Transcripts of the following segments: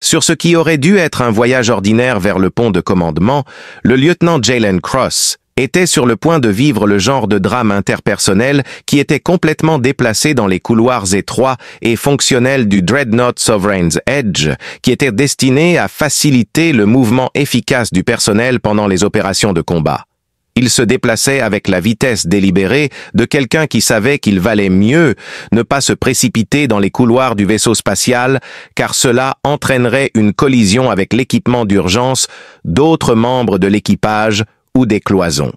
Sur ce qui aurait dû être un voyage ordinaire vers le pont de commandement, le lieutenant Jalen Cross était sur le point de vivre le genre de drame interpersonnel qui était complètement déplacé dans les couloirs étroits et fonctionnels du Dreadnought Sovereign's Edge, qui était destiné à faciliter le mouvement efficace du personnel pendant les opérations de combat. Il se déplaçait avec la vitesse délibérée de quelqu'un qui savait qu'il valait mieux ne pas se précipiter dans les couloirs du vaisseau spatial, car cela entraînerait une collision avec l'équipement d'urgence d'autres membres de l'équipage ou des cloisons.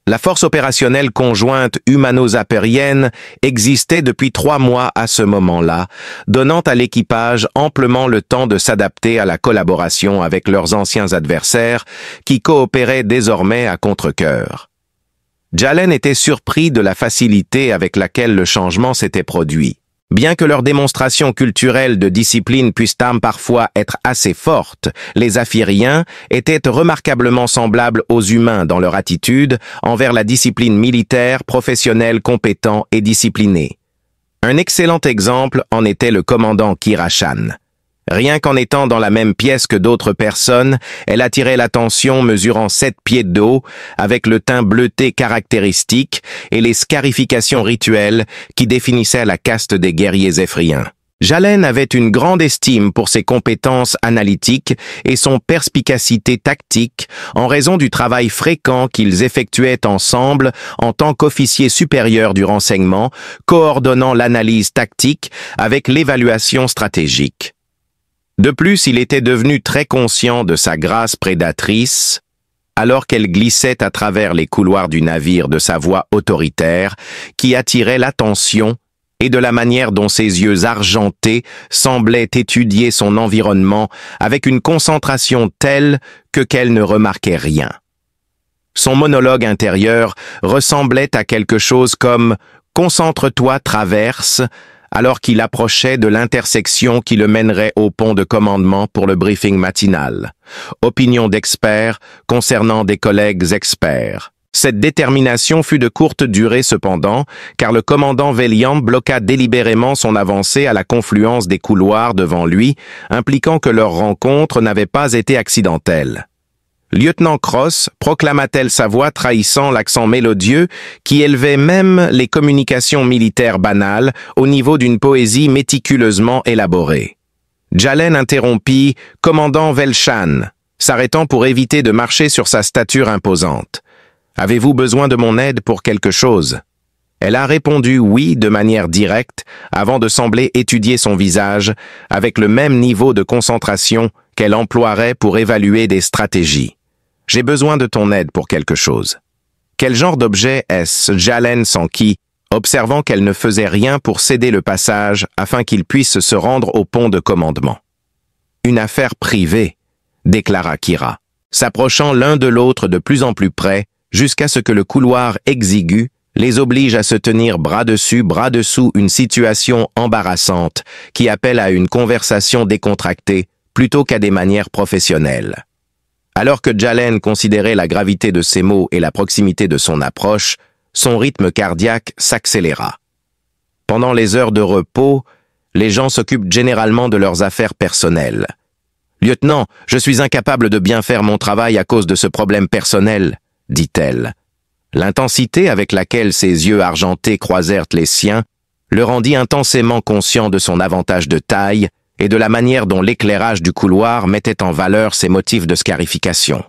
La force opérationnelle conjointe humano-zapérienne existait depuis 3 mois à ce moment-là, donnant à l'équipage amplement le temps de s'adapter à la collaboration avec leurs anciens adversaires qui coopéraient désormais à contre-cœur. Jalen était surpris de la facilité avec laquelle le changement s'était produit. Bien que leurs démonstrations culturelles de discipline puissent parfois être assez fortes, les Aphiriens étaient remarquablement semblables aux humains dans leur attitude envers la discipline militaire, professionnelle, compétent et disciplinée. Un excellent exemple en était le commandant Kira Shan. Rien qu'en étant dans la même pièce que d'autres personnes, elle attirait l'attention mesurant 7 pieds de haut, avec le teint bleuté caractéristique et les scarifications rituelles qui définissaient la caste des guerriers éphriens. Jalen avait une grande estime pour ses compétences analytiques et son perspicacité tactique en raison du travail fréquent qu'ils effectuaient ensemble en tant qu'officiers supérieurs du renseignement, coordonnant l'analyse tactique avec l'évaluation stratégique. De plus, il était devenu très conscient de sa grâce prédatrice, alors qu'elle glissait à travers les couloirs du navire de sa voix autoritaire, qui attirait l'attention, et de la manière dont ses yeux argentés semblaient étudier son environnement avec une concentration telle qu'elle ne remarquait rien. Son monologue intérieur ressemblait à quelque chose comme « Concentre-toi, traverse », alors qu'il approchait de l'intersection qui le mènerait au pont de commandement pour le briefing matinal. Opinion d'experts concernant des collègues experts. Cette détermination fut de courte durée cependant, car le commandant Veliant bloqua délibérément son avancée à la confluence des couloirs devant lui, impliquant que leur rencontre n'avait pas été accidentelle. Lieutenant Cross proclama-t-elle sa voix trahissant l'accent mélodieux qui élevait même les communications militaires banales au niveau d'une poésie méticuleusement élaborée. Jalen interrompit « Commandant Velshan », s'arrêtant pour éviter de marcher sur sa stature imposante. « Avez-vous besoin de mon aide pour quelque chose ?» Elle a répondu oui de manière directe avant de sembler étudier son visage avec le même niveau de concentration qu'elle emploierait pour évaluer des stratégies. « J'ai besoin de ton aide pour quelque chose. » Quel genre d'objet est-ce? Jalen s'enquit, observant qu'elle ne faisait rien pour céder le passage afin qu'il puisse se rendre au pont de commandement. « Une affaire privée, » déclara Kira, s'approchant l'un de l'autre de plus en plus près jusqu'à ce que le couloir exigu les oblige à se tenir bras dessus, bras dessous, une situation embarrassante qui appelle à une conversation décontractée plutôt qu'à des manières professionnelles. Alors que Jalen considérait la gravité de ses mots et la proximité de son approche, son rythme cardiaque s'accéléra. Pendant les heures de repos, les gens s'occupent généralement de leurs affaires personnelles. « Lieutenant, je suis incapable de bien faire mon travail à cause de ce problème personnel, » dit-elle. L'intensité avec laquelle ses yeux argentés croisèrent les siens le rendit intensément conscient de son avantage de taille et de la manière dont l'éclairage du couloir mettait en valeur ses motifs de scarification.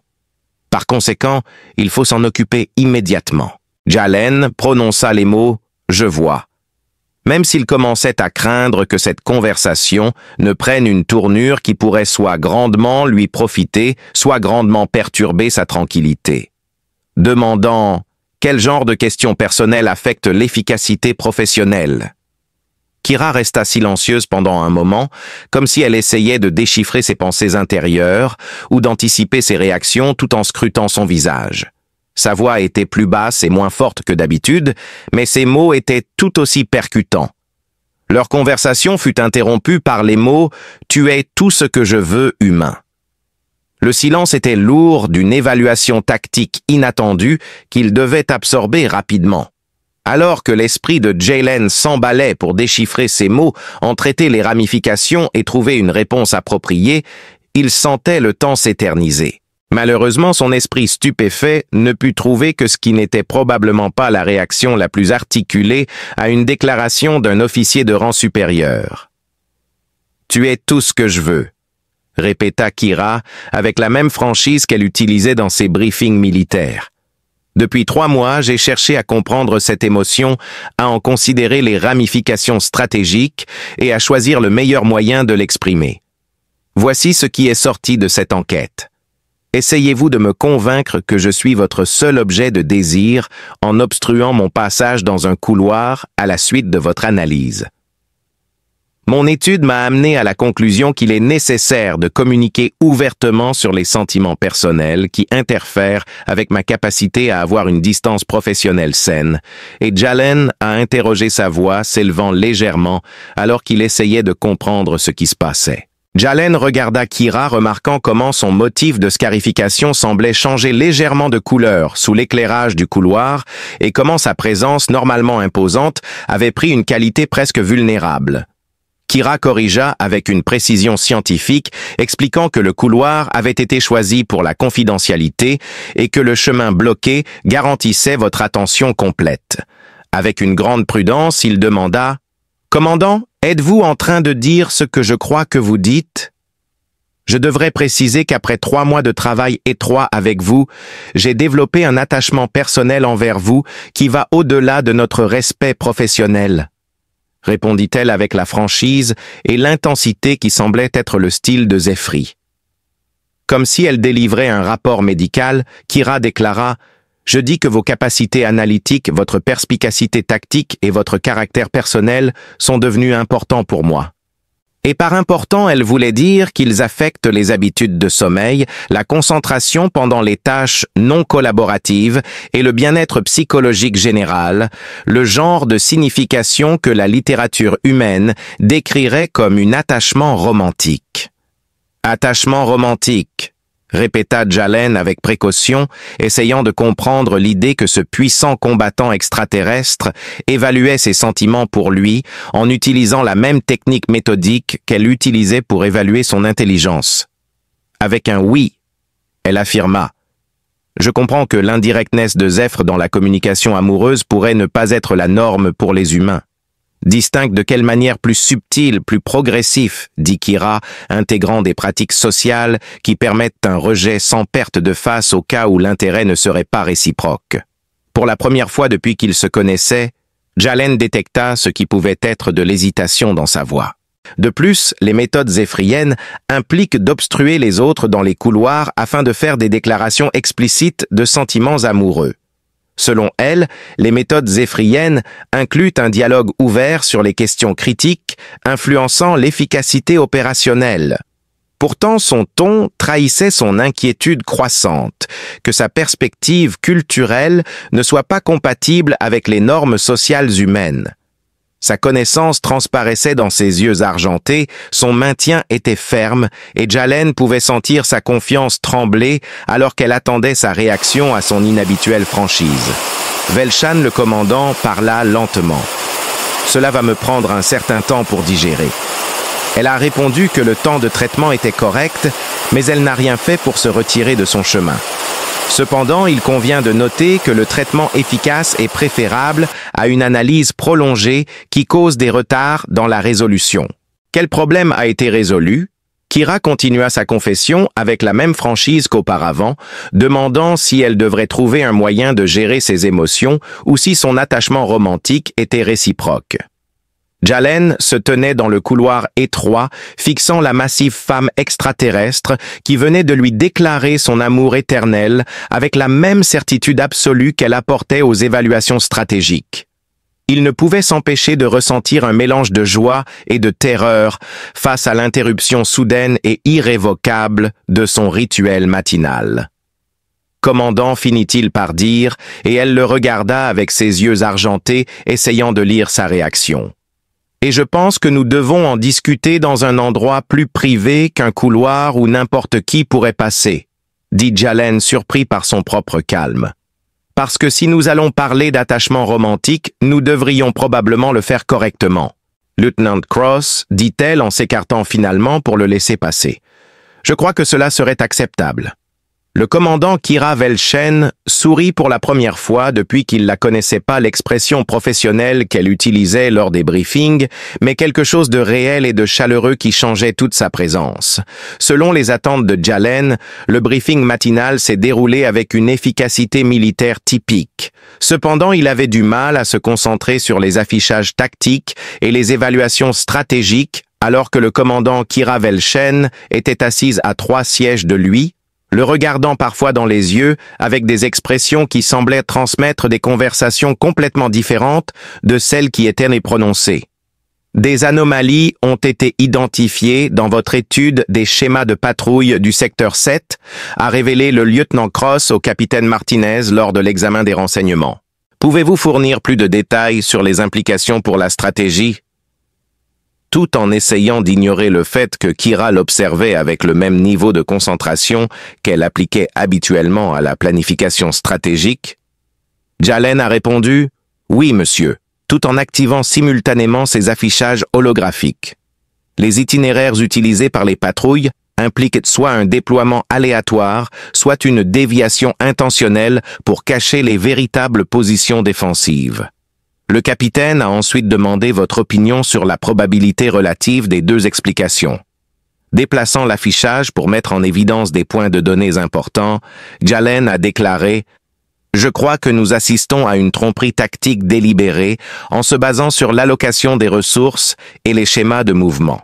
Par conséquent, il faut s'en occuper immédiatement. Jalen prononça les mots « je vois », même s'il commençait à craindre que cette conversation ne prenne une tournure qui pourrait soit grandement lui profiter, soit grandement perturber sa tranquillité. Demandant « quel genre de questions personnelles affectent l'efficacité professionnelle ?» Kira resta silencieuse pendant un moment, comme si elle essayait de déchiffrer ses pensées intérieures ou d'anticiper ses réactions tout en scrutant son visage. Sa voix était plus basse et moins forte que d'habitude, mais ses mots étaient tout aussi percutants. Leur conversation fut interrompue par les mots « Tu es tout ce que je veux, humain ». Le silence était lourd d'une évaluation tactique inattendue qu'il devait absorber rapidement. Alors que l'esprit de Jalen s'emballait pour déchiffrer ces mots, en traiter les ramifications et trouver une réponse appropriée, il sentait le temps s'éterniser. Malheureusement, son esprit stupéfait ne put trouver que ce qui n'était probablement pas la réaction la plus articulée à une déclaration d'un officier de rang supérieur. « Tu es tout ce que je veux », répéta Kira avec la même franchise qu'elle utilisait dans ses briefings militaires. Depuis 3 mois, j'ai cherché à comprendre cette émotion, à en considérer les ramifications stratégiques et à choisir le meilleur moyen de l'exprimer. Voici ce qui est sorti de cette enquête. Essayez-vous de me convaincre que je suis votre seul objet de désir en obstruant mon passage dans un couloir à la suite de votre analyse. Mon étude m'a amené à la conclusion qu'il est nécessaire de communiquer ouvertement sur les sentiments personnels qui interfèrent avec ma capacité à avoir une distance professionnelle saine, et Jalen a interrogé sa voix s'élevant légèrement alors qu'il essayait de comprendre ce qui se passait. Jalen regarda Kira remarquant comment son motif de scarification semblait changer légèrement de couleur sous l'éclairage du couloir et comment sa présence normalement imposante avait pris une qualité presque vulnérable. Kira corrigea avec une précision scientifique, expliquant que le couloir avait été choisi pour la confidentialité et que le chemin bloqué garantissait votre attention complète. Avec une grande prudence, il demanda « Commandant, êtes-vous en train de dire ce que je crois que vous dites ?» Je devrais préciser qu'après 3 mois de travail étroit avec vous, j'ai développé un attachement personnel envers vous qui va au-delà de notre respect professionnel. Répondit-elle avec la franchise et l'intensité qui semblait être le style de Zefri. Comme si elle délivrait un rapport médical, Kira déclara « Je dis que vos capacités analytiques, votre perspicacité tactique et votre caractère personnel sont devenus importants pour moi. » Et par important, elle voulait dire qu'ils affectent les habitudes de sommeil, la concentration pendant les tâches non collaboratives et le bien-être psychologique général, le genre de signification que la littérature humaine décrirait comme un attachement romantique. Attachement romantique, répéta Jalen avec précaution, essayant de comprendre l'idée que ce puissant combattant extraterrestre évaluait ses sentiments pour lui en utilisant la même technique méthodique qu'elle utilisait pour évaluer son intelligence. Avec un « oui », elle affirma « Je comprends que l'indirectness de Zephyr dans la communication amoureuse pourrait ne pas être la norme pour les humains. » Distingue de quelle manière plus subtile, plus progressif, dit Kira, intégrant des pratiques sociales qui permettent un rejet sans perte de face au cas où l'intérêt ne serait pas réciproque. Pour la première fois depuis qu'ils se connaissaient, Jalen détecta ce qui pouvait être de l'hésitation dans sa voix. De plus, les méthodes zéphriennes impliquent d'obstruer les autres dans les couloirs afin de faire des déclarations explicites de sentiments amoureux. Selon elle, les méthodes zéphriennes incluent un dialogue ouvert sur les questions critiques, influençant l'efficacité opérationnelle. Pourtant, son ton trahissait son inquiétude croissante, que sa perspective culturelle ne soit pas compatible avec les normes sociales humaines. Sa connaissance transparaissait dans ses yeux argentés, son maintien était ferme, et Jalen pouvait sentir sa confiance trembler alors qu'elle attendait sa réaction à son inhabituelle franchise. Velshan, le commandant, parla lentement. « Cela va me prendre un certain temps pour digérer. » Elle a répondu que le temps de traitement était correct, mais elle n'a rien fait pour se retirer de son chemin. Cependant, il convient de noter que le traitement efficace est préférable à une analyse prolongée qui cause des retards dans la résolution. Quel problème a été résolu? Kira continua sa confession avec la même franchise qu'auparavant, demandant si elle devrait trouver un moyen de gérer ses émotions ou si son attachement romantique était réciproque. Jalen se tenait dans le couloir étroit, fixant la massive femme extraterrestre qui venait de lui déclarer son amour éternel avec la même certitude absolue qu'elle apportait aux évaluations stratégiques. Il ne pouvait s'empêcher de ressentir un mélange de joie et de terreur face à l'interruption soudaine et irrévocable de son rituel matinal. Commandant, finit-il par dire, et elle le regarda avec ses yeux argentés, essayant de lire sa réaction. Et je pense que nous devons en discuter dans un endroit plus privé qu'un couloir où n'importe qui pourrait passer, dit Jalen surpris par son propre calme. Parce que si nous allons parler d'attachement romantique, nous devrions probablement le faire correctement. Lieutenant Cross, dit-elle en s'écartant finalement pour le laisser passer. Je crois que cela serait acceptable. Le commandant Kira Velchen sourit pour la première fois depuis qu'il la connaissait pas l'expression professionnelle qu'elle utilisait lors des briefings, mais quelque chose de réel et de chaleureux qui changeait toute sa présence. Selon les attentes de Jalen, le briefing matinal s'est déroulé avec une efficacité militaire typique. Cependant, il avait du mal à se concentrer sur les affichages tactiques et les évaluations stratégiques, alors que le commandant Kira Velchen était assise à 3 sièges de lui, le regardant parfois dans les yeux avec des expressions qui semblaient transmettre des conversations complètement différentes de celles qui étaient prononcées. Des anomalies ont été identifiées dans votre étude des schémas de patrouille du secteur 7, a révélé le lieutenant Cross au capitaine Martinez lors de l'examen des renseignements. Pouvez-vous fournir plus de détails sur les implications pour la stratégie? Tout en essayant d'ignorer le fait que Kira l'observait avec le même niveau de concentration qu'elle appliquait habituellement à la planification stratégique, Jalen a répondu « Oui, monsieur », tout en activant simultanément ses affichages holographiques. Les itinéraires utilisés par les patrouilles impliquent soit un déploiement aléatoire, soit une déviation intentionnelle pour cacher les véritables positions défensives. Le capitaine a ensuite demandé votre opinion sur la probabilité relative des deux explications. Déplaçant l'affichage pour mettre en évidence des points de données importants, Jalen a déclaré « Je crois que nous assistons à une tromperie tactique délibérée en se basant sur l'allocation des ressources et les schémas de mouvement.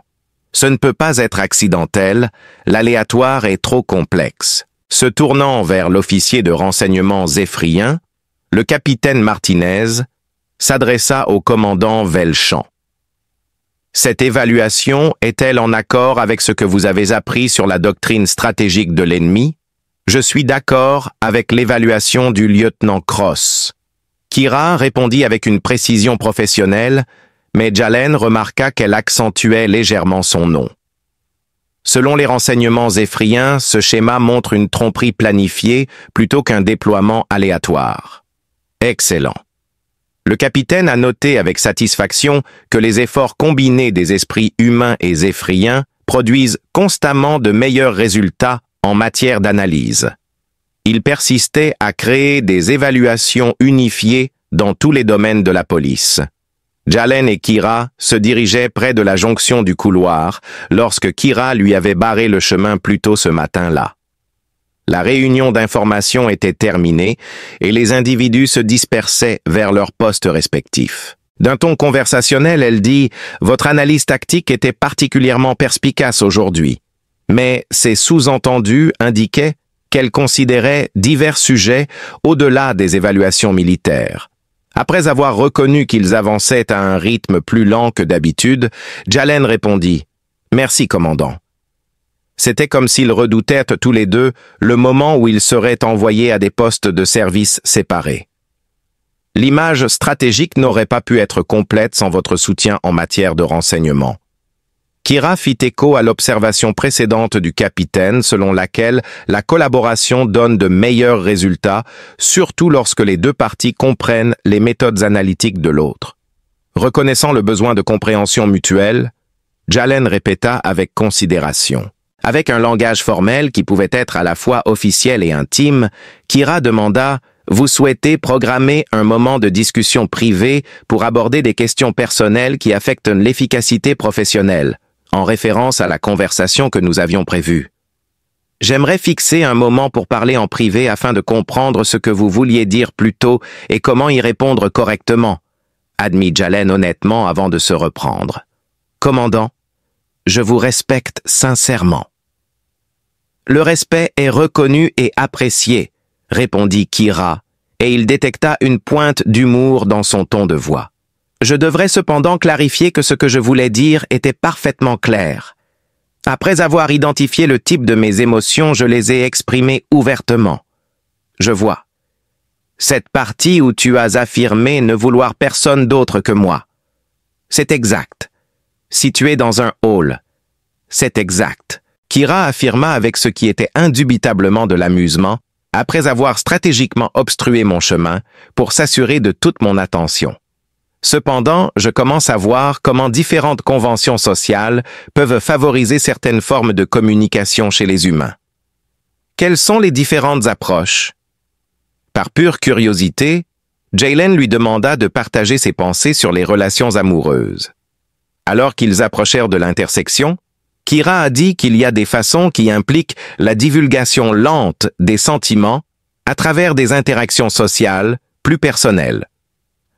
Ce ne peut pas être accidentel, l'aléatoire est trop complexe. » Se tournant vers l'officier de renseignement zéphrien, le capitaine Martinez s'adressa au commandant Velchen. Cette évaluation est-elle en accord avec ce que vous avez appris sur la doctrine stratégique de l'ennemi? Je suis d'accord avec l'évaluation du lieutenant Cross. Kira répondit avec une précision professionnelle, mais Jalen remarqua qu'elle accentuait légèrement son nom. Selon les renseignements zéphriens, ce schéma montre une tromperie planifiée plutôt qu'un déploiement aléatoire. Excellent. Le capitaine a noté avec satisfaction que les efforts combinés des esprits humains et zéphriens produisent constamment de meilleurs résultats en matière d'analyse. Il persistait à créer des évaluations unifiées dans tous les domaines de la police. Jalen et Kira se dirigeaient près de la jonction du couloir lorsque Kira lui avait barré le chemin plus tôt ce matin-là. La réunion d'information était terminée et les individus se dispersaient vers leurs postes respectifs. D'un ton conversationnel, elle dit « Votre analyse tactique était particulièrement perspicace aujourd'hui », mais ces sous-entendus indiquaient qu'elle considérait divers sujets au-delà des évaluations militaires. Après avoir reconnu qu'ils avançaient à un rythme plus lent que d'habitude, Jalen répondit « Merci, commandant ». C'était comme s'ils redoutaient tous les deux le moment où ils seraient envoyés à des postes de service séparés. L'image stratégique n'aurait pas pu être complète sans votre soutien en matière de renseignement. Kira fit écho à l'observation précédente du capitaine selon laquelle la collaboration donne de meilleurs résultats, surtout lorsque les deux parties comprennent les méthodes analytiques de l'autre. Reconnaissant le besoin de compréhension mutuelle, Jalen répéta avec considération. Avec un langage formel qui pouvait être à la fois officiel et intime, Kira demanda « Vous souhaitez programmer un moment de discussion privée pour aborder des questions personnelles qui affectent l'efficacité professionnelle, en référence à la conversation que nous avions prévue. J'aimerais fixer un moment pour parler en privé afin de comprendre ce que vous vouliez dire plus tôt et comment y répondre correctement, admit Jalen honnêtement avant de se reprendre. Commandant, je vous respecte sincèrement. Le respect est reconnu et apprécié, répondit Kira, et il détecta une pointe d'humour dans son ton de voix. Je devrais cependant clarifier que ce que je voulais dire était parfaitement clair. Après avoir identifié le type de mes émotions, je les ai exprimées ouvertement. Je vois. Cette partie où tu as affirmé ne vouloir personne d'autre que moi. C'est exact. Situé dans un hall. C'est exact. Kira affirma avec ce qui était indubitablement de l'amusement, après avoir stratégiquement obstrué mon chemin pour s'assurer de toute mon attention. Cependant, je commence à voir comment différentes conventions sociales peuvent favoriser certaines formes de communication chez les humains. Quelles sont les différentes approches? Par pure curiosité, Jalen lui demanda de partager ses pensées sur les relations amoureuses. Alors qu'ils approchèrent de l'intersection, Kira a dit qu'il y a des façons qui impliquent la divulgation lente des sentiments à travers des interactions sociales plus personnelles.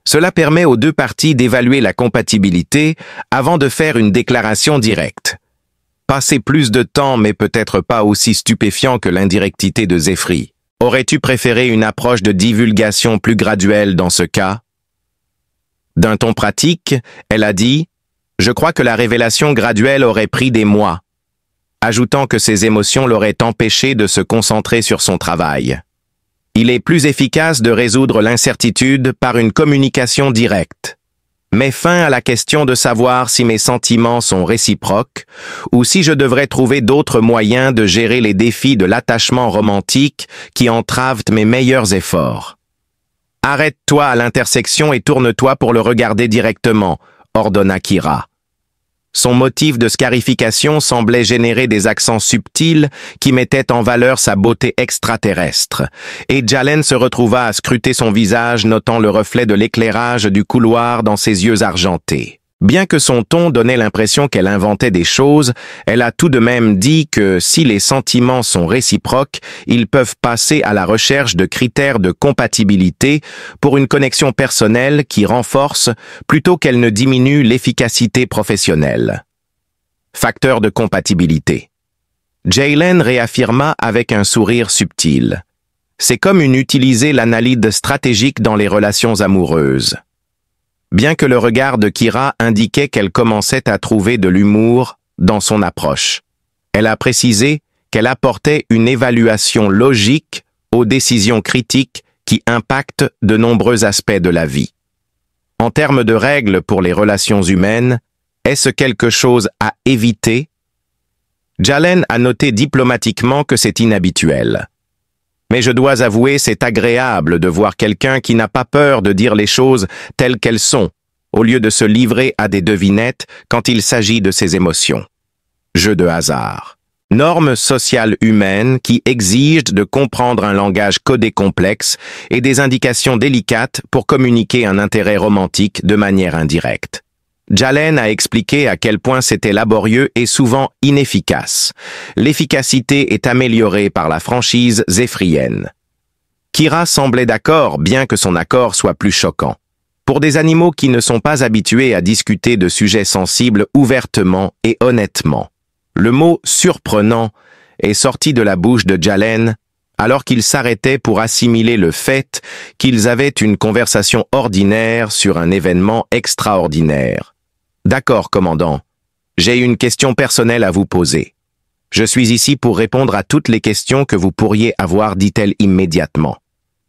Cela permet aux deux parties d'évaluer la compatibilité avant de faire une déclaration directe. Passer plus de temps mais peut-être pas aussi stupéfiant que l'indirectité de Zéphri. Aurais-tu préféré une approche de divulgation plus graduelle dans ce cas? D'un ton pratique, elle a dit « Je crois que la révélation graduelle aurait pris des mois », ajoutant que ses émotions l'auraient empêché de se concentrer sur son travail. Il est plus efficace de résoudre l'incertitude par une communication directe. Mets fin à la question de savoir si mes sentiments sont réciproques ou si je devrais trouver d'autres moyens de gérer les défis de l'attachement romantique qui entravent mes meilleurs efforts. Arrête-toi à l'intersection et tourne-toi pour le regarder directement, ordonna Kira. Son motif de scarification semblait générer des accents subtils qui mettaient en valeur sa beauté extraterrestre, et Jalen se retrouva à scruter son visage, notant le reflet de l'éclairage du couloir dans ses yeux argentés. Bien que son ton donnait l'impression qu'elle inventait des choses, elle a tout de même dit que si les sentiments sont réciproques, ils peuvent passer à la recherche de critères de compatibilité pour une connexion personnelle qui renforce plutôt qu'elle ne diminue l'efficacité professionnelle. Facteur de compatibilité. Jalen réaffirma avec un sourire subtil. C'est comme utiliser l'analyse stratégique dans les relations amoureuses. Bien que le regard de Kira indiquait qu'elle commençait à trouver de l'humour dans son approche. Elle a précisé qu'elle apportait une évaluation logique aux décisions critiques qui impactent de nombreux aspects de la vie. En termes de règles pour les relations humaines, est-ce quelque chose à éviter? Jalen a noté diplomatiquement que c'est inhabituel. Mais je dois avouer, c'est agréable de voir quelqu'un qui n'a pas peur de dire les choses telles qu'elles sont, au lieu de se livrer à des devinettes quand il s'agit de ses émotions. Jeu de hasard. Normes sociales humaines qui exigent de comprendre un langage codé complexe et des indications délicates pour communiquer un intérêt romantique de manière indirecte. Jalen a expliqué à quel point c'était laborieux et souvent inefficace. L'efficacité est améliorée par la franchise zéphrienne. Kira semblait d'accord, bien que son accord soit plus choquant. Pour des animaux qui ne sont pas habitués à discuter de sujets sensibles ouvertement et honnêtement. Le mot « surprenant » est sorti de la bouche de Jalen alors qu'ils s'arrêtaient pour assimiler le fait qu'ils avaient une conversation ordinaire sur un événement extraordinaire. D'accord, commandant. J'ai une question personnelle à vous poser. Je suis ici pour répondre à toutes les questions que vous pourriez avoir, dit-elle immédiatement.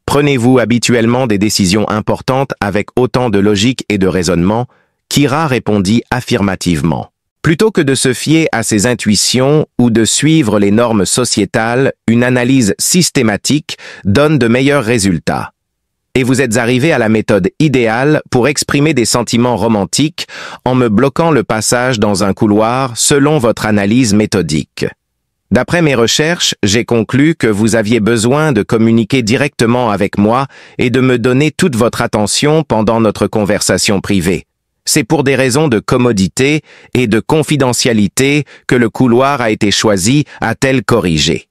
Prenez-vous habituellement des décisions importantes avec autant de logique et de raisonnement? Kira répondit affirmativement. Plutôt que de se fier à ses intuitions ou de suivre les normes sociétales, une analyse systématique donne de meilleurs résultats. Et vous êtes arrivé à la méthode idéale pour exprimer des sentiments romantiques en me bloquant le passage dans un couloir selon votre analyse méthodique. D'après mes recherches, j'ai conclu que vous aviez besoin de communiquer directement avec moi et de me donner toute votre attention pendant notre conversation privée. C'est pour des raisons de commodité et de confidentialité que le couloir a été choisi, a-t-elle corrigé.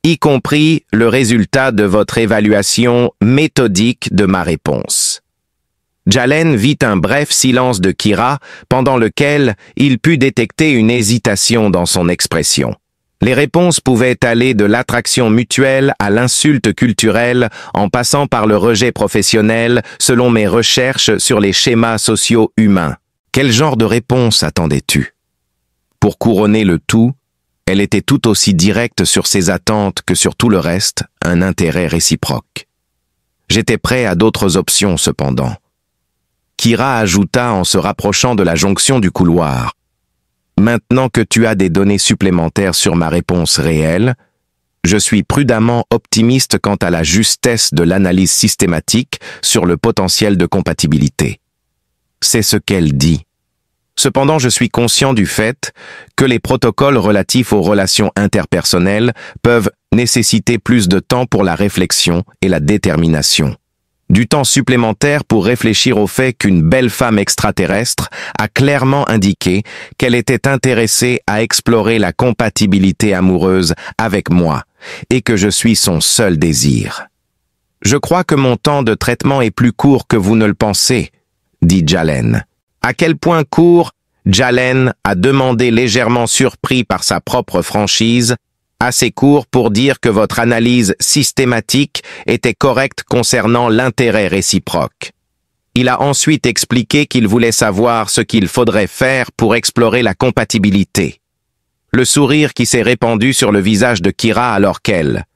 Y compris le résultat de votre évaluation méthodique de ma réponse. Jalen vit un bref silence de Kira, pendant lequel il put détecter une hésitation dans son expression. Les réponses pouvaient aller de l'attraction mutuelle à l'insulte culturelle, en passant par le rejet professionnel, selon mes recherches sur les schémas sociaux humains. Quel genre de réponse attendais-tu? Pour couronner le tout, elle était tout aussi directe sur ses attentes que sur tout le reste, un intérêt réciproque. J'étais prêt à d'autres options cependant. Kira ajouta en se rapprochant de la jonction du couloir. Maintenant que tu as des données supplémentaires sur ma réponse réelle, Je suis prudemment optimiste quant à la justesse de l'analyse systématique sur le potentiel de compatibilité. C'est ce qu'elle dit. Cependant, je suis conscient du fait que les protocoles relatifs aux relations interpersonnelles peuvent nécessiter plus de temps pour la réflexion et la détermination. Du temps supplémentaire pour réfléchir au fait qu'une belle femme extraterrestre a clairement indiqué qu'elle était intéressée à explorer la compatibilité amoureuse avec moi et que je suis son seul désir. Je crois que mon temps de traitement est plus court que vous ne le pensez, dit Jalen. À quel point court, Jalen a demandé, légèrement surpris par sa propre franchise, assez court pour dire que votre analyse systématique était correcte concernant l'intérêt réciproque. Il a ensuite expliqué qu'il voulait savoir ce qu'il faudrait faire pour explorer la compatibilité. Le sourire qui s'est répandu sur le visage de Kira alors qu'elle,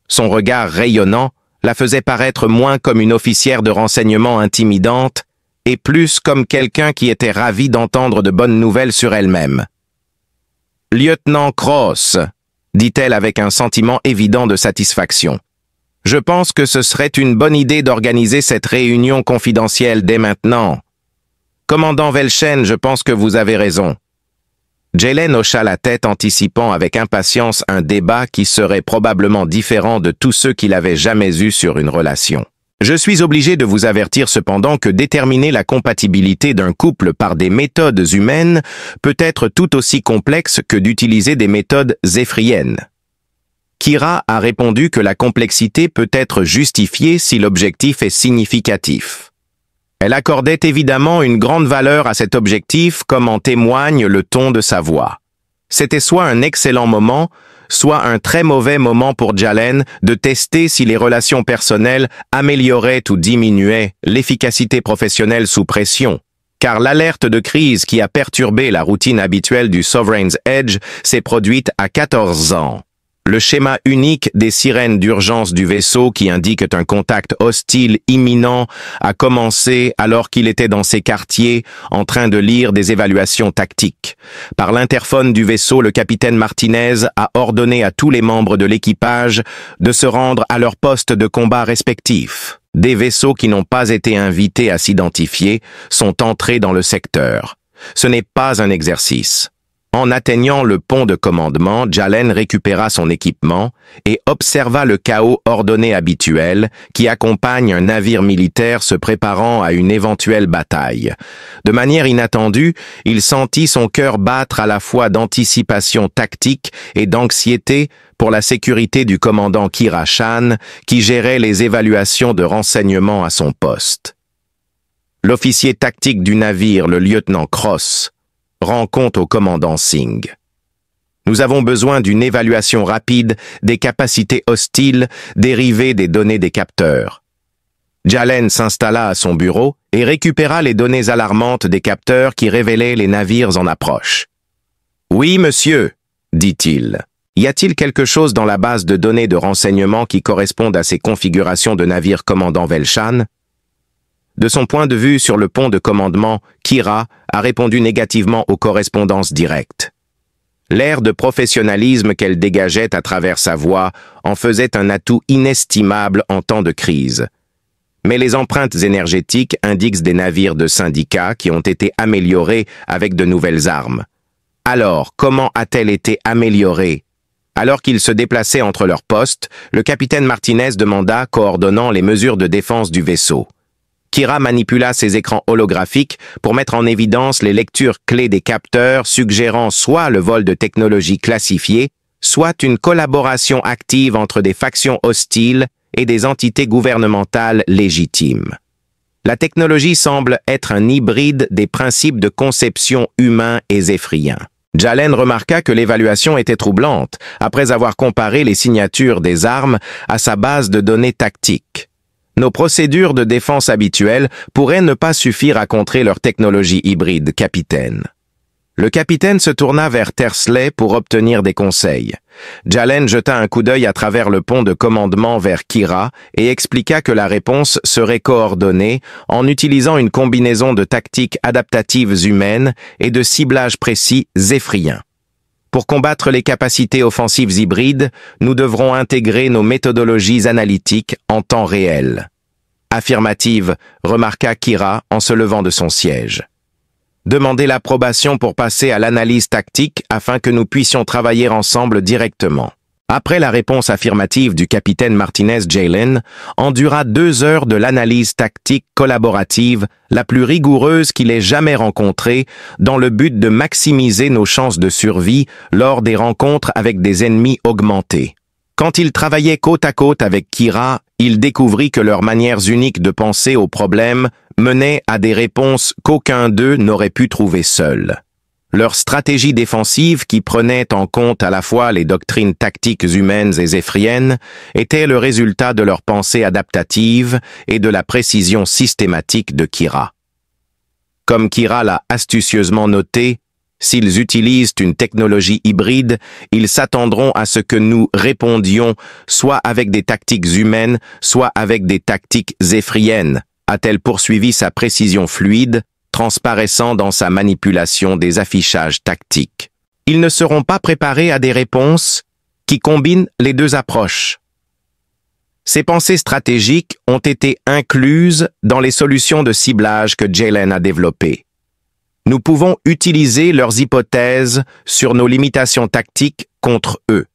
son regard rayonnant, la faisait paraître moins comme une officière de renseignement intimidante et plus comme quelqu'un qui était ravi d'entendre de bonnes nouvelles sur elle-même. « Lieutenant Cross », dit-elle avec un sentiment évident de satisfaction. « Je pense que ce serait une bonne idée d'organiser cette réunion confidentielle dès maintenant. Commandant Velchen, je pense que vous avez raison. » Jalen hocha la tête anticipant avec impatience un débat qui serait probablement différent de tous ceux qu'il avait jamais eus sur une relation. Je suis obligé de vous avertir cependant que déterminer la compatibilité d'un couple par des méthodes humaines peut être tout aussi complexe que d'utiliser des méthodes zéphriennes. Kira a répondu que la complexité peut être justifiée si l'objectif est significatif. Elle accordait évidemment une grande valeur à cet objectif comme en témoigne le ton de sa voix. C'était soit un excellent moment, soit un très mauvais moment pour Jalen de tester si les relations personnelles amélioraient ou diminuaient l'efficacité professionnelle sous pression, car l'alerte de crise qui a perturbé la routine habituelle du Sovereign's Edge s'est produite à 14 ans. Le schéma unique des sirènes d'urgence du vaisseau qui indique un contact hostile imminent a commencé alors qu'il était dans ses quartiers en train de lire des évaluations tactiques. Par l'interphone du vaisseau, le capitaine Martinez a ordonné à tous les membres de l'équipage de se rendre à leur poste de combat respectifs. Des vaisseaux qui n'ont pas été invités à s'identifier sont entrés dans le secteur. Ce n'est pas un exercice. En atteignant le pont de commandement, Jalen récupéra son équipement et observa le chaos ordonné habituel qui accompagne un navire militaire se préparant à une éventuelle bataille. De manière inattendue, il sentit son cœur battre à la fois d'anticipation tactique et d'anxiété pour la sécurité du commandant Kira Shan qui gérait les évaluations de renseignement à son poste. L'officier tactique du navire, le lieutenant Cross, rend compte au commandant Singh. Nous avons besoin d'une évaluation rapide des capacités hostiles dérivées des données des capteurs. Jalen s'installa à son bureau et récupéra les données alarmantes des capteurs qui révélaient les navires en approche. « Oui, monsieur, » dit-il. « Y a-t-il quelque chose dans la base de données de renseignement qui corresponde à ces configurations de navires commandant Velchan ?» De son point de vue sur le pont de commandement, Kira a répondu négativement aux correspondances directes. L'air de professionnalisme qu'elle dégageait à travers sa voix en faisait un atout inestimable en temps de crise. Mais les empreintes énergétiques indiquent des navires de syndicats qui ont été améliorés avec de nouvelles armes. Alors, comment a-t-elle été améliorée? Alors qu'ils se déplaçaient entre leurs postes, le capitaine Martinez demanda, coordonnant les mesures de défense du vaisseau. Kira manipula ses écrans holographiques pour mettre en évidence les lectures clés des capteurs suggérant soit le vol de technologies classifiées, soit une collaboration active entre des factions hostiles et des entités gouvernementales légitimes. La technologie semble être un hybride des principes de conception humains et zéphriens. Jalen remarqua que l'évaluation était troublante après avoir comparé les signatures des armes à sa base de données tactiques. Nos procédures de défense habituelles pourraient ne pas suffire à contrer leur technologie hybride, capitaine. Le capitaine se tourna vers Tersley pour obtenir des conseils. Jalen jeta un coup d'œil à travers le pont de commandement vers Kira et expliqua que la réponse serait coordonnée en utilisant une combinaison de tactiques adaptatives humaines et de ciblage précis zéphrien. Pour combattre les capacités offensives hybrides, nous devrons intégrer nos méthodologies analytiques en temps réel. Affirmative, remarqua Kira en se levant de son siège. Demandez l'approbation pour passer à l'analyse tactique afin que nous puissions travailler ensemble directement. Après la réponse affirmative du capitaine Martinez-Jalen, endura 2 heures de l'analyse tactique collaborative la plus rigoureuse qu'il ait jamais rencontrée dans le but de maximiser nos chances de survie lors des rencontres avec des ennemis augmentés. Quand il travaillait côte à côte avec Kira, il découvrit que leurs manières uniques de penser aux problèmes menaient à des réponses qu'aucun d'eux n'aurait pu trouver seul. Leur stratégie défensive, qui prenait en compte à la fois les doctrines tactiques humaines et zéphriennes, était le résultat de leur pensée adaptative et de la précision systématique de Kira. Comme Kira l'a astucieusement noté, s'ils utilisent une technologie hybride, ils s'attendront à ce que nous répondions soit avec des tactiques humaines, soit avec des tactiques zéphriennes, a-t-elle poursuivi sa précision fluide, transparaissant dans sa manipulation des affichages tactiques. Ils ne seront pas préparés à des réponses qui combinent les 2 approches. Ces pensées stratégiques ont été incluses dans les solutions de ciblage que Jalen a développées. Nous pouvons utiliser leurs hypothèses sur nos limitations tactiques contre eux,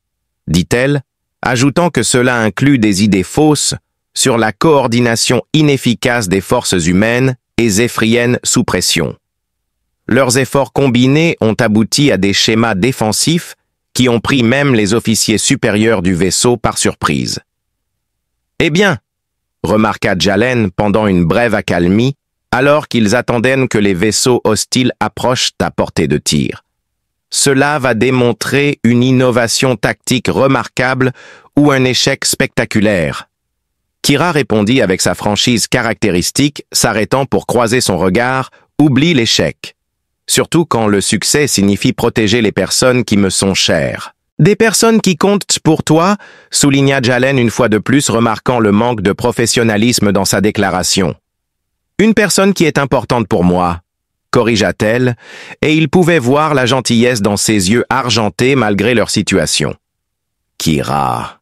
dit-elle, ajoutant que cela inclut des idées fausses sur la coordination inefficace des forces humaines et zéphriennes sous pression. Leurs efforts combinés ont abouti à des schémas défensifs qui ont pris même les officiers supérieurs du vaisseau par surprise. « Eh bien » remarqua Jalen pendant une brève accalmie, alors qu'ils attendaient que les vaisseaux hostiles approchent à portée de tir. Cela va démontrer une innovation tactique remarquable ou un échec spectaculaire. Kira répondit avec sa franchise caractéristique, s'arrêtant pour croiser son regard, « Oublie l'échec. Surtout quand le succès signifie protéger les personnes qui me sont chères. » « Des personnes qui comptent pour toi » souligna Jalen une fois de plus, remarquant le manque de professionnalisme dans sa déclaration. « Une personne qui est importante pour moi » corrigea-t-elle, et il pouvait voir la gentillesse dans ses yeux argentés malgré leur situation. « Kira »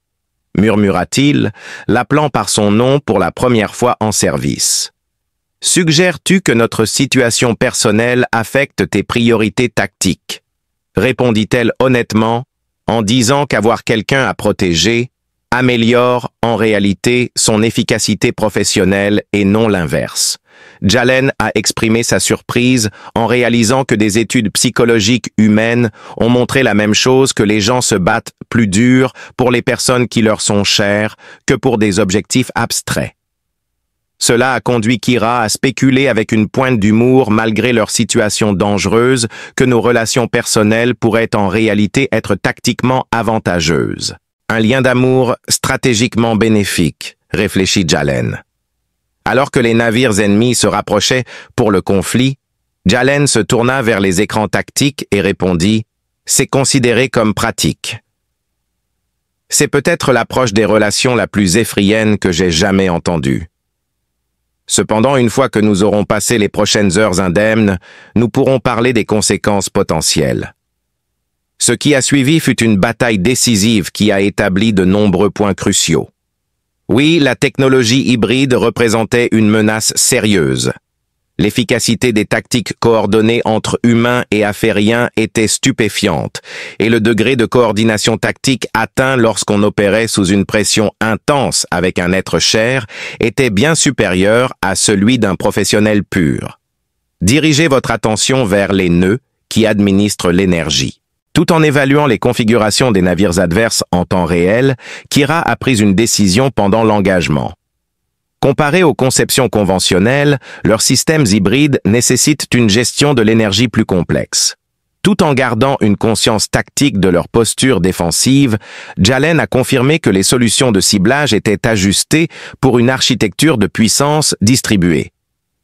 murmura-t-il, l'appelant par son nom pour la première fois en service. « Suggères-tu que notre situation personnelle affecte tes priorités tactiques » répondit-elle honnêtement, en disant qu'avoir quelqu'un à protéger améliore en réalité son efficacité professionnelle et non l'inverse. Jalen a exprimé sa surprise en réalisant que des études psychologiques humaines ont montré la même chose, que les gens se battent plus dur pour les personnes qui leur sont chères que pour des objectifs abstraits. Cela a conduit Kira à spéculer avec une pointe d'humour, malgré leur situation dangereuse, que nos relations personnelles pourraient en réalité être tactiquement avantageuses. Un lien d'amour stratégiquement bénéfique, réfléchit Jalen. Alors que les navires ennemis se rapprochaient pour le conflit, Jalen se tourna vers les écrans tactiques et répondit « C'est considéré comme pratique. » C'est peut-être l'approche des relations la plus effrayante que j'ai jamais entendue. Cependant, une fois que nous aurons passé les prochaines heures indemnes, nous pourrons parler des conséquences potentielles. Ce qui a suivi fut une bataille décisive qui a établi de nombreux points cruciaux. Oui, la technologie hybride représentait une menace sérieuse. L'efficacité des tactiques coordonnées entre humains et aphériens était stupéfiante, et le degré de coordination tactique atteint lorsqu'on opérait sous une pression intense avec un être cher était bien supérieur à celui d'un professionnel pur. Dirigez votre attention vers les nœuds qui administrent l'énergie. Tout en évaluant les configurations des navires adverses en temps réel, Kira a pris une décision pendant l'engagement. Comparé aux conceptions conventionnelles, leurs systèmes hybrides nécessitent une gestion de l'énergie plus complexe. Tout en gardant une conscience tactique de leur posture défensive, Jalen a confirmé que les solutions de ciblage étaient ajustées pour une architecture de puissance distribuée.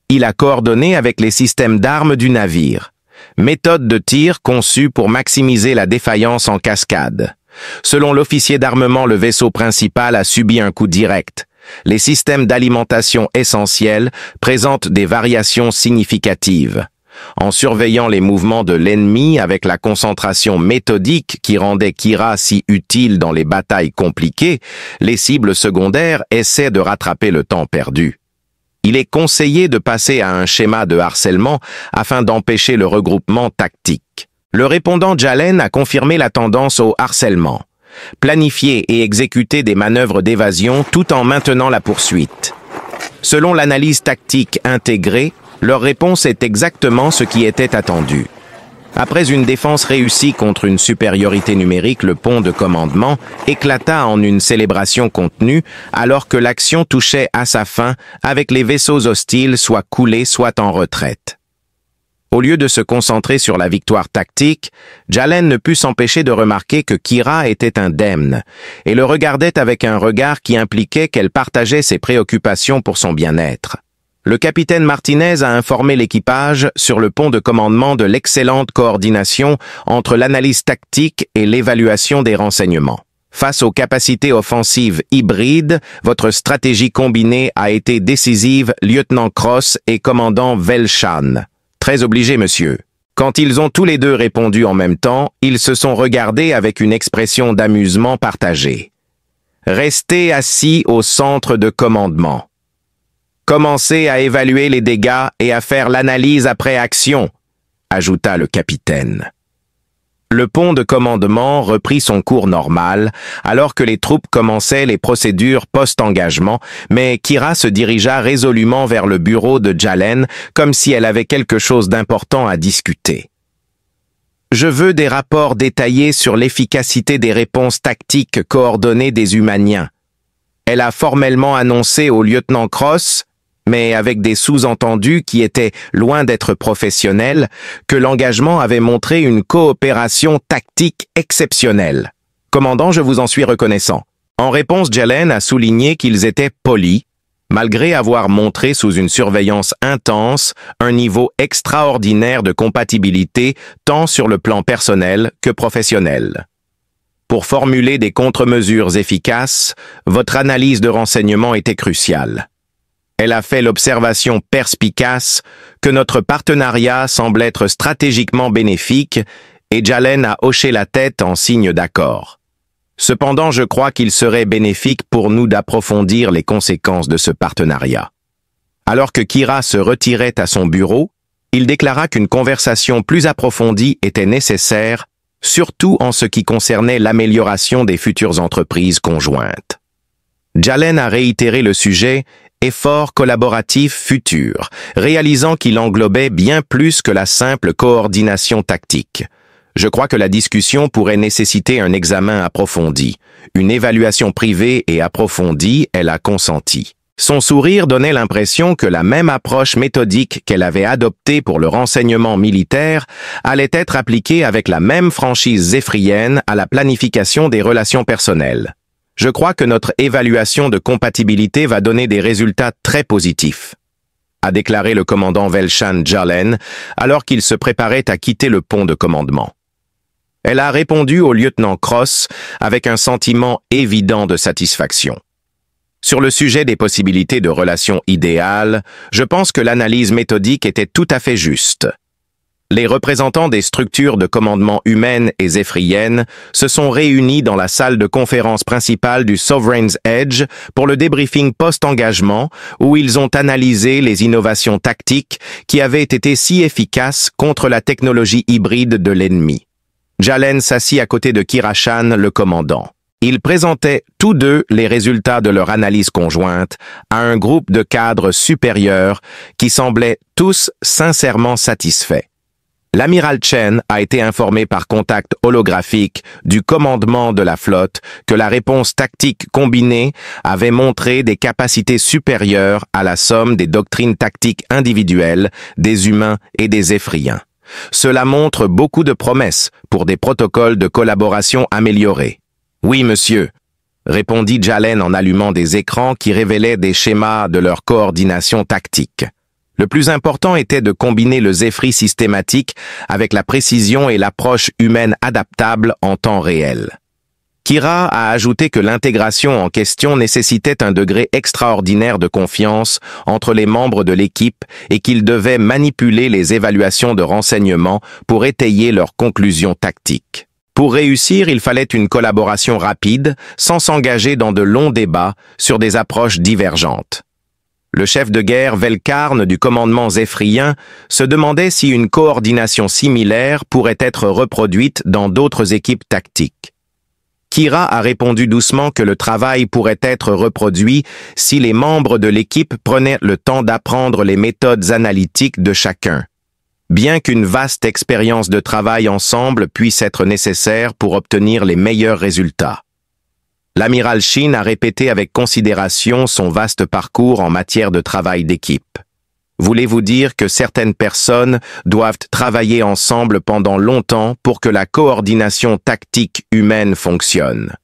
Il a coordonné avec les systèmes d'armes du navire. Méthode de tir conçue pour maximiser la défaillance en cascade. Selon l'officier d'armement, le vaisseau principal a subi un coup direct. Les systèmes d'alimentation essentiels présentent des variations significatives. En surveillant les mouvements de l'ennemi avec la concentration méthodique qui rendait Kira si utile dans les batailles compliquées, les cibles secondaires essaient de rattraper le temps perdu. Il est conseillé de passer à un schéma de harcèlement afin d'empêcher le regroupement tactique. Le répondant Jalen a confirmé la tendance au harcèlement. Planifier et exécuter des manœuvres d'évasion tout en maintenant la poursuite. Selon l'analyse tactique intégrée, leur réponse est exactement ce qui était attendu. Après une défense réussie contre une supériorité numérique, le pont de commandement éclata en une célébration contenue alors que l'action touchait à sa fin avec les vaisseaux hostiles soit coulés soit en retraite. Au lieu de se concentrer sur la victoire tactique, Jalen ne put s'empêcher de remarquer que Kira était indemne et le regardait avec un regard qui impliquait qu'elle partageait ses préoccupations pour son bien-être. Le capitaine Martinez a informé l'équipage sur le pont de commandement de l'excellente coordination entre l'analyse tactique et l'évaluation des renseignements. Face aux capacités offensives hybrides, votre stratégie combinée a été décisive, lieutenant Cross et commandant Velshan. Très obligé, monsieur. Quand ils ont tous les deux répondu en même temps, ils se sont regardés avec une expression d'amusement partagée. Restez assis au centre de commandement. Commencez à évaluer les dégâts et à faire l'analyse après action, ajouta le capitaine. Le pont de commandement reprit son cours normal, alors que les troupes commençaient les procédures post-engagement, mais Kira se dirigea résolument vers le bureau de Jalen, comme si elle avait quelque chose d'important à discuter. « Je veux des rapports détaillés sur l'efficacité des réponses tactiques coordonnées des Humaniens. » Elle a formellement annoncé au lieutenant Cross, mais avec des sous-entendus qui étaient loin d'être professionnels, que l'engagement avait montré une coopération tactique exceptionnelle. Commandant, je vous en suis reconnaissant. En réponse, Jalen a souligné qu'ils étaient polis, malgré avoir montré sous une surveillance intense un niveau extraordinaire de compatibilité tant sur le plan personnel que professionnel. Pour formuler des contre-mesures efficaces, votre analyse de renseignement était cruciale. Elle a fait l'observation perspicace que notre partenariat semble être stratégiquement bénéfique et Jalen a hoché la tête en signe d'accord. Cependant, je crois qu'il serait bénéfique pour nous d'approfondir les conséquences de ce partenariat. Alors que Kira se retirait à son bureau, il déclara qu'une conversation plus approfondie était nécessaire, surtout en ce qui concernait l'amélioration des futures entreprises conjointes. Jalen a réitéré le sujet « effort collaboratif futur », réalisant qu'il englobait bien plus que la simple coordination tactique. Je crois que la discussion pourrait nécessiter un examen approfondi. Une évaluation privée et approfondie, elle a consenti. Son sourire donnait l'impression que la même approche méthodique qu'elle avait adoptée pour le renseignement militaire allait être appliquée avec la même franchise zéphrienne à la planification des relations personnelles. Je crois que notre évaluation de compatibilité va donner des résultats très positifs, a déclaré le commandant Velshan Jalen alors qu'il se préparait à quitter le pont de commandement. Elle a répondu au lieutenant Cross avec un sentiment évident de satisfaction. Sur le sujet des possibilités de relations idéales, je pense que l'analyse méthodique était tout à fait juste. Les représentants des structures de commandement humaines et zéphriennes se sont réunis dans la salle de conférence principale du Sovereign's Edge pour le débriefing post-engagement où ils ont analysé les innovations tactiques qui avaient été si efficaces contre la technologie hybride de l'ennemi. Jalen s'assit à côté de Kira Shan, le commandant. Ils présentaient tous deux les résultats de leur analyse conjointe à un groupe de cadres supérieurs qui semblaient tous sincèrement satisfaits. L'amiral Chen a été informé par contact holographique du commandement de la flotte que la réponse tactique combinée avait montré des capacités supérieures à la somme des doctrines tactiques individuelles des humains et des zéphriens. Cela montre beaucoup de promesses pour des protocoles de collaboration améliorés. « Oui, monsieur », répondit Jalen en allumant des écrans qui révélaient des schémas de leur coordination tactique. Le plus important était de combiner le Zéphri systématique avec la précision et l'approche humaine adaptable en temps réel. Kira a ajouté que l'intégration en question nécessitait un degré extraordinaire de confiance entre les membres de l'équipe et qu'ils devaient manipuler les évaluations de renseignements pour étayer leurs conclusions tactiques. Pour réussir, il fallait une collaboration rapide, sans s'engager dans de longs débats sur des approches divergentes. Le chef de guerre Velkarn du commandement zéphrien se demandait si une coordination similaire pourrait être reproduite dans d'autres équipes tactiques. Kira a répondu doucement que le travail pourrait être reproduit si les membres de l'équipe prenaient le temps d'apprendre les méthodes analytiques de chacun. Bien qu'une vaste expérience de travail ensemble puisse être nécessaire pour obtenir les meilleurs résultats. L'amiral Shin a répété avec considération son vaste parcours en matière de travail d'équipe. Voulez-vous dire que certaines personnes doivent travailler ensemble pendant longtemps pour que la coordination tactique humaine fonctionne?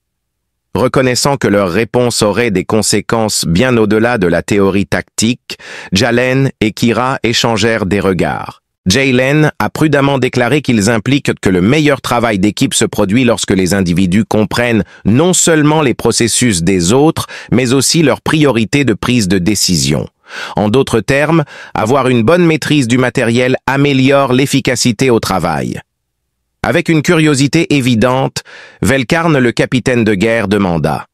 Reconnaissant que leur réponse aurait des conséquences bien au-delà de la théorie tactique, Jalen et Kira échangèrent des regards. Jalen a prudemment déclaré qu'ils impliquent que le meilleur travail d'équipe se produit lorsque les individus comprennent non seulement les processus des autres, mais aussi leurs priorités de prise de décision. En d'autres termes, avoir une bonne maîtrise du matériel améliore l'efficacité au travail. Avec une curiosité évidente, Velkarn, le capitaine de guerre, demanda.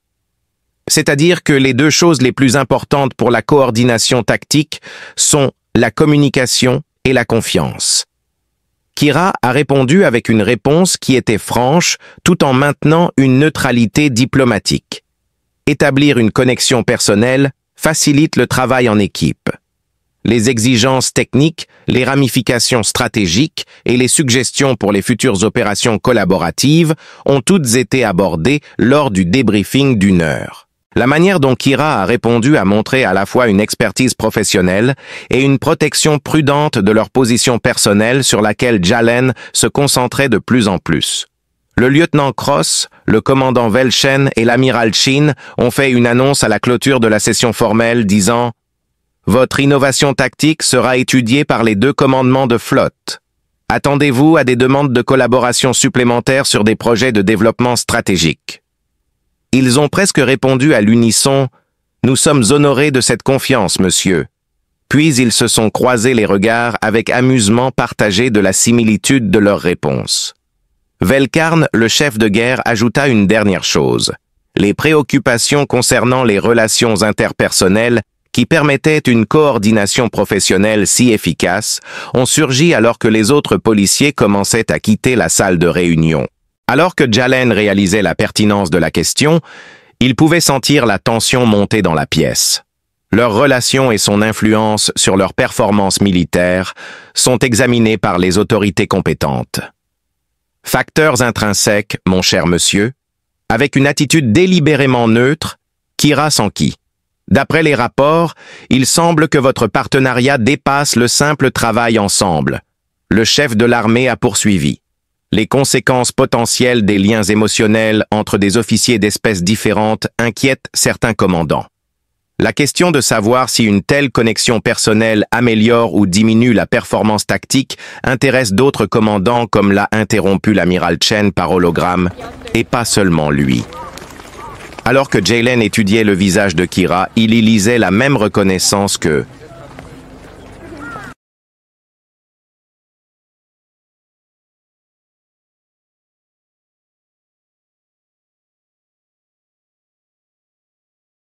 C'est-à-dire que les deux choses les plus importantes pour la coordination tactique sont la communication et la confiance. Kira a répondu avec une réponse qui était franche tout en maintenant une neutralité diplomatique. Établir une connexion personnelle facilite le travail en équipe. Les exigences techniques, les ramifications stratégiques et les suggestions pour les futures opérations collaboratives ont toutes été abordées lors du débriefing d'1 heure. La manière dont Kira a répondu a montré à la fois une expertise professionnelle et une protection prudente de leur position personnelle sur laquelle Jalen se concentrait de plus en plus. Le lieutenant Cross, le commandant Velchen et l'amiral Shin ont fait une annonce à la clôture de la session formelle disant « Votre innovation tactique sera étudiée par les 2 commandements de flotte. Attendez-vous à des demandes de collaboration supplémentaires sur des projets de développement stratégique. » Ils ont presque répondu à l'unisson « Nous sommes honorés de cette confiance, monsieur. » Puis ils se sont croisés les regards avec amusement partagé de la similitude de leurs réponses. Velkarn, le chef de guerre, ajouta une dernière chose. Les préoccupations concernant les relations interpersonnelles qui permettaient une coordination professionnelle si efficace ont surgi alors que les autres policiers commençaient à quitter la salle de réunion. Alors que Jalen réalisait la pertinence de la question, il pouvait sentir la tension monter dans la pièce. Leurs relations et son influence sur leurs performances militaires sont examinées par les autorités compétentes. Facteurs intrinsèques, mon cher monsieur, avec une attitude délibérément neutre, Kira s'enquit. D'après les rapports, il semble que votre partenariat dépasse le simple travail ensemble. Le chef de l'armée a poursuivi. Les conséquences potentielles des liens émotionnels entre des officiers d'espèces différentes inquiètent certains commandants. La question de savoir si une telle connexion personnelle améliore ou diminue la performance tactique intéresse d'autres commandants comme l'a interrompu l'amiral Chen par hologramme, et pas seulement lui. Alors que Jalen étudiait le visage de Kira, il y lisait la même reconnaissance que